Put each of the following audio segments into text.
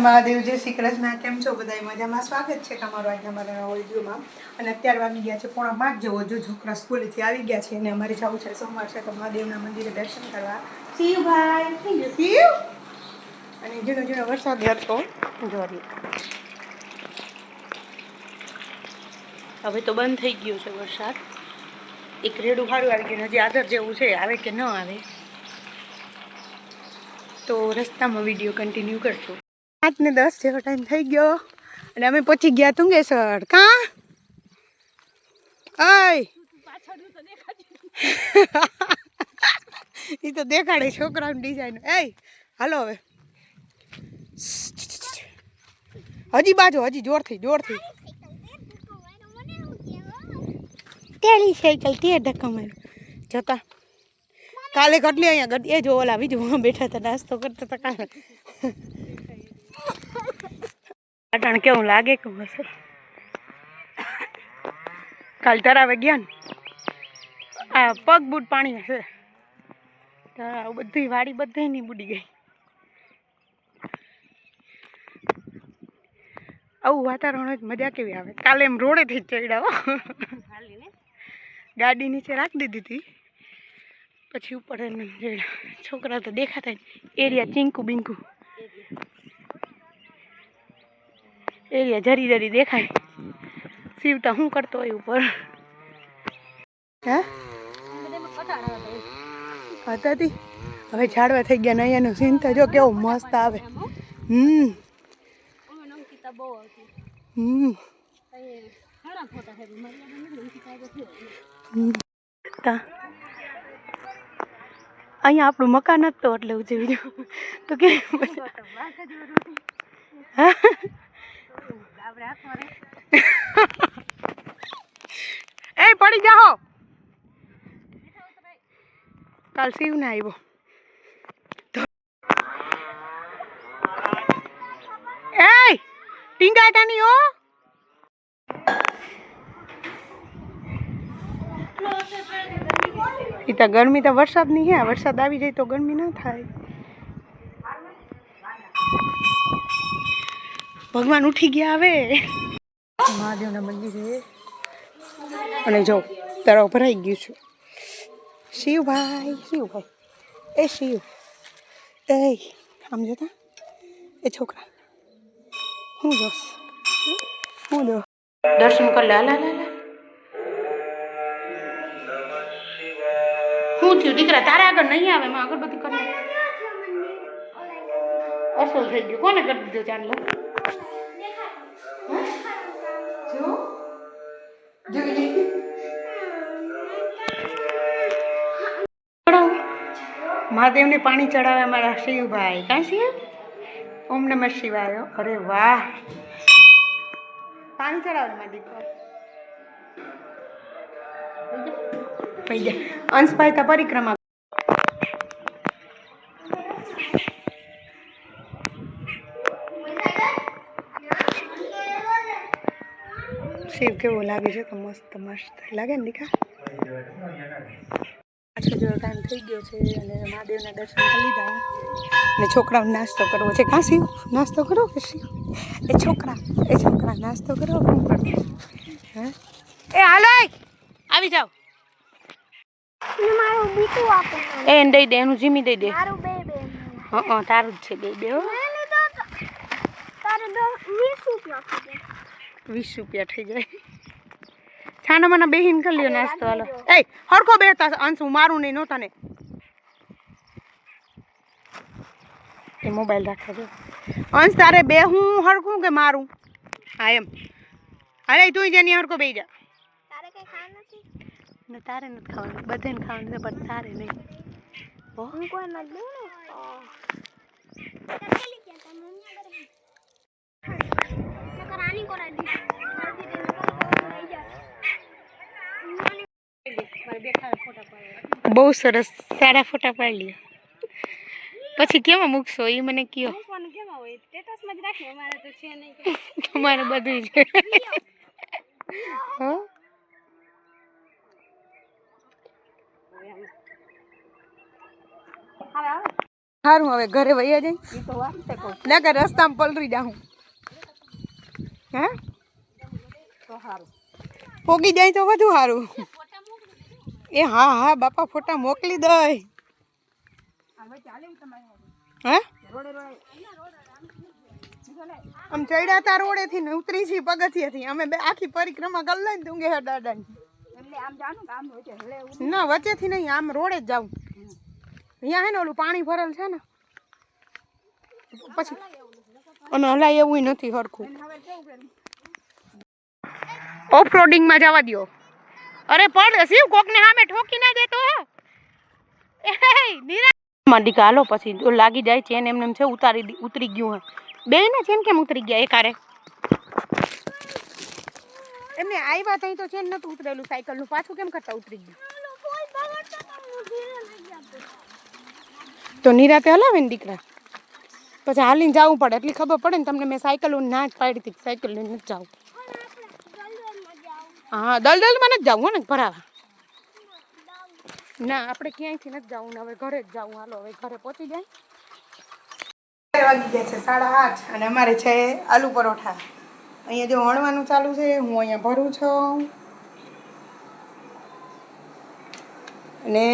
મહાદેવ જય શ્રી કૃષ્ણ. કેમ છો બધા? મજામાં. સ્વાગત છે તમારું આજના મારા નવા વિડીયોમાં. અને અત્યારે વાગી ગયા છે 4:05 જેવો. જો છોકરા સ્કૂલેથી આવી ગયા છે અને અમારે જવું છે સોમવાર છે તો મહાદેવના મંદિરે દર્શન કરવા. શિવભાઈ થઈ ગયો શિવ. અને ઝીણો ઝીણો વરસાદ હતો જોરી. હવે તો બંધ થઈ ગયું છે વરસાદ. એક રેડું સારું આવી ગયું. હજી આદર જેવું છે, આવે કે ન આવે તો રસ્તામાં વિડીયો કન્ટિન્યુ કરશું. 8:10 જેવો ટાઈમ થઈ ગયો અને અમે પહોંચી ગયા તુંગેશ્વર. કાં અય એ તો દેખાડે છોકરાની ડિઝાઇન. એય હાલો હવે. હજી બાજુ હજી જોરથી તેલી સાયકલ તે ધક્કા માર્યો જતા. કાલે કેટલી અહીંયા એ જો ઓલા બીજું બેઠા હતા નાસ્તો કરતા હતા. કાલે અટાણ કેવું લાગે કે હશે. કાલ તરાવે ગયા ને આ પગ બૂટ પાણી હશે. બધી વાડી બધી નહીં બુડી ગઈ. આવું વાતાવરણ જ મજા કેવી આવે. કાલે એમ રોડેથી જ ચડ્યા ગાડી નીચે રાખી દીધી હતી પછી ઉપર એને છોકરા તો દેખાતા એરિયા ચીંકુ બીંકુ એરિયા જરી જરી દેખાય. સીવતા શું કરતો હોય ઉપર હતા. હવે ઝાડવા થઈ ગયા ને અહીંયાનું સીન તો જો કેવું મસ્ત આવે. અહીંયા આપણું મકાન જ તો એટલે ઉજવી તો કે એ પડી જાઓ. કાલ શિવ ને આવ્યો. એ ટીંગાટા નહીં હો. તો ગરમી તો વરસાદ ની હે. વરસાદ આવી જાય તો ગરમી ના થાય. ભગવાન ઉઠી ગયા હવે મહાદેવના મંદિરે. અને જો તળાવ ભરાઈ ગયું છે. શિવભાઈ એ શિવ એ આમ જતા એ છોકરા હું જોશ હું જો દર્શન કરી લે. હાલા શું થયું દીકરા? તારા આગળ નહીં આવે. માં અગરબત્તી કરી અસલ થઈ ગયું. કોને કરી દીધો? ચાંદલો મહાદેવને પાણી ચડાવે અમારા શિવભાઈ. કાં શિવ? ઓમ નમઃ શિવાય. અરે વાહ, પાણી ચડાવે મારા દીકરો. અંશભાઈ તા પરિક્રમા શિવ કેવું લાગે છે તો મસ્ત લાગે ને દીકા. પાછો જેવો ટાઈમ થઈ ગયો છે અને મહાદેવના દર્શન કરી લીધા અને છોકરાઓને નાસ્તો કરવો છે. કાં શિવ નાસ્તો કરો કે શિવ? એ છોકરા નાસ્તો કરો. શું કરતો? હે એ હાલો આવી જાઓ. એને દઈ દે, એનું જીમી દઈ દે. હા તારું જ છે બે 20 રૂપિયા થઈ જાય. છાના મને બેહીન કરી લ્યો નાસ્તો. હાલો એ હરખો બેહતા અંશ. હું મારું નહીં નહોતા ને એ મોબાઈલ રાખે છે. અંશ તારે બે હું હરખું કે મારું? હા એમ. અરે તું જેની હરખો બેહી જા. તારે નથી ખાવાનું, બધાને ખાવાનું છે પણ તારે નહીં. બહુ સરસ સારા ફોટા પાડી લ્યો. પછી કેમાં મૂકશો એ મને કયો. તમારે બધું છે. સારું હવે ઘરે વૈયા જાય ના કે રસ્તામાં પલરી જાઉં હે તો સારું પોગી જાય તો વધુ સારું એ હા હા બાપા ફોટા મોકલી દઈ હે આમ ચડ્યા તા રોડે થી ને ઉતરી છી પગથિયે થી અમે બે આખી પરિક્રમા કરી લઈને તું ગયા દાદા ના વચ્ચે થી નહીં આમ રોડે જ જાઉં અહીંયા હે ને ઓલું પાણી ભરેલ છે ને પછી અને હલાય એવું નથી હરખું ઓફ રોડિંગ માં જવા દો અરે પડ શિવ કોક ને સામે ઠોકી ના દેતો દીકા હાલો પછી લાગી જાય ચેન એમને છે ઉતરી ગયું હે બે ને ચેન કેમ ઉતરી ગયા એકારે એમને આવ્યા ત્યાં તો ચેન નતું ઉતરેલું સાયકલ નું પાછું કેમ કરતા ઉતરી ગયું તો નિરાતે હલાવે ને દીકરા પછી હાલીને જવું પડે એટલી ખબર પડે ને તમને મેં સાયકલ ના જ પાડી હતી સાયકલ લઈને નથી જવું હા દલદલમાં નથી જવું ને ભરાવા ના આપણે ક્યાંયથી નથી જવું ને હવે ઘરે જ જવું હાલો હવે ઘરે પહોંચી જાય વાગી ગયા છે 8:30 અને અમારે છે આલુ પરોઠા અહીંયા જો વણવાનું ચાલુ છે હું અહીંયા ભરું છું અને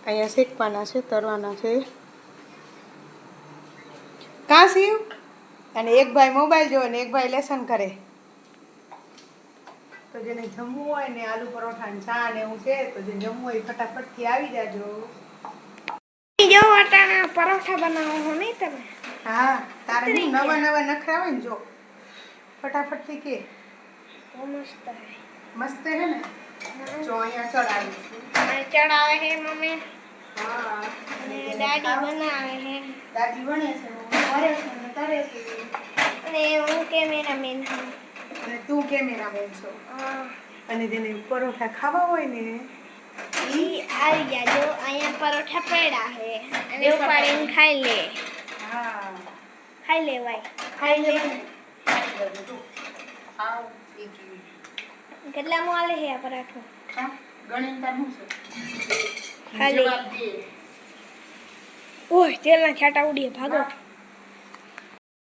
અહીંયા શેકવાના છે તરવાના છે કાં શિવ અને એક ભાઈ મોબાઈલ જોવે ને એક ભાઈ લેસન કરે તો જેને જમવું હોય ને આલુ પરોઠા ને ચા ને એવું છે તો જે જમવું હોય ફટાફટથી આવી જાજો જો અટાણા પરોઠા બનાવો હો નહીં તમે હા તારે નવા નવા નખરા હોય ને જો ફટાફટથી કે મસ્ત મસ્ત હે ને જો અહીંયા ચડાવી ચડાવે હે મમ્મી હા અને દાદી બનાવે હે દાદી બને છે ભરે છે ને તરે છે અને હું કેમેરામેન છું અને તું કેમેરામેન છો હા અને જેને પરોઠા ખાવા હોય ને ઈ આવી જાજો અહીંયા પરોઠા પડ્યા હે અને ઉપાડીને ખાઈ લે હા ખાઈ લેવાય ખાઈ લે આવ કેટલા મોલે હે આ પરાઠો હા ગણીન તારું છે ખાલી જવાબ દે ઓય તેલના છાંટા ઉડીએ ભાગો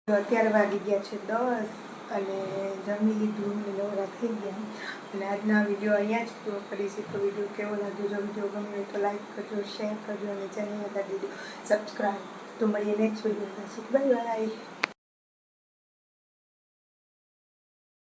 અત્યારે વાગી ગયા છે 10 અને જમી લીધું ને નવરા થઈ ગયા અને આજના વિડીયો અહીંયા જ પૂરો કરીશું તો વિડીયો કેવો લાગ્યો જો વિડીયો ગમ્યો હોય તો લાઈક કરજો શેર કરજો અને ચેનલને કરી દેજો સબસ્ક્રાઈબ તો મળીએ નેક્સ્ટ વિડીયોમાં બાય બાય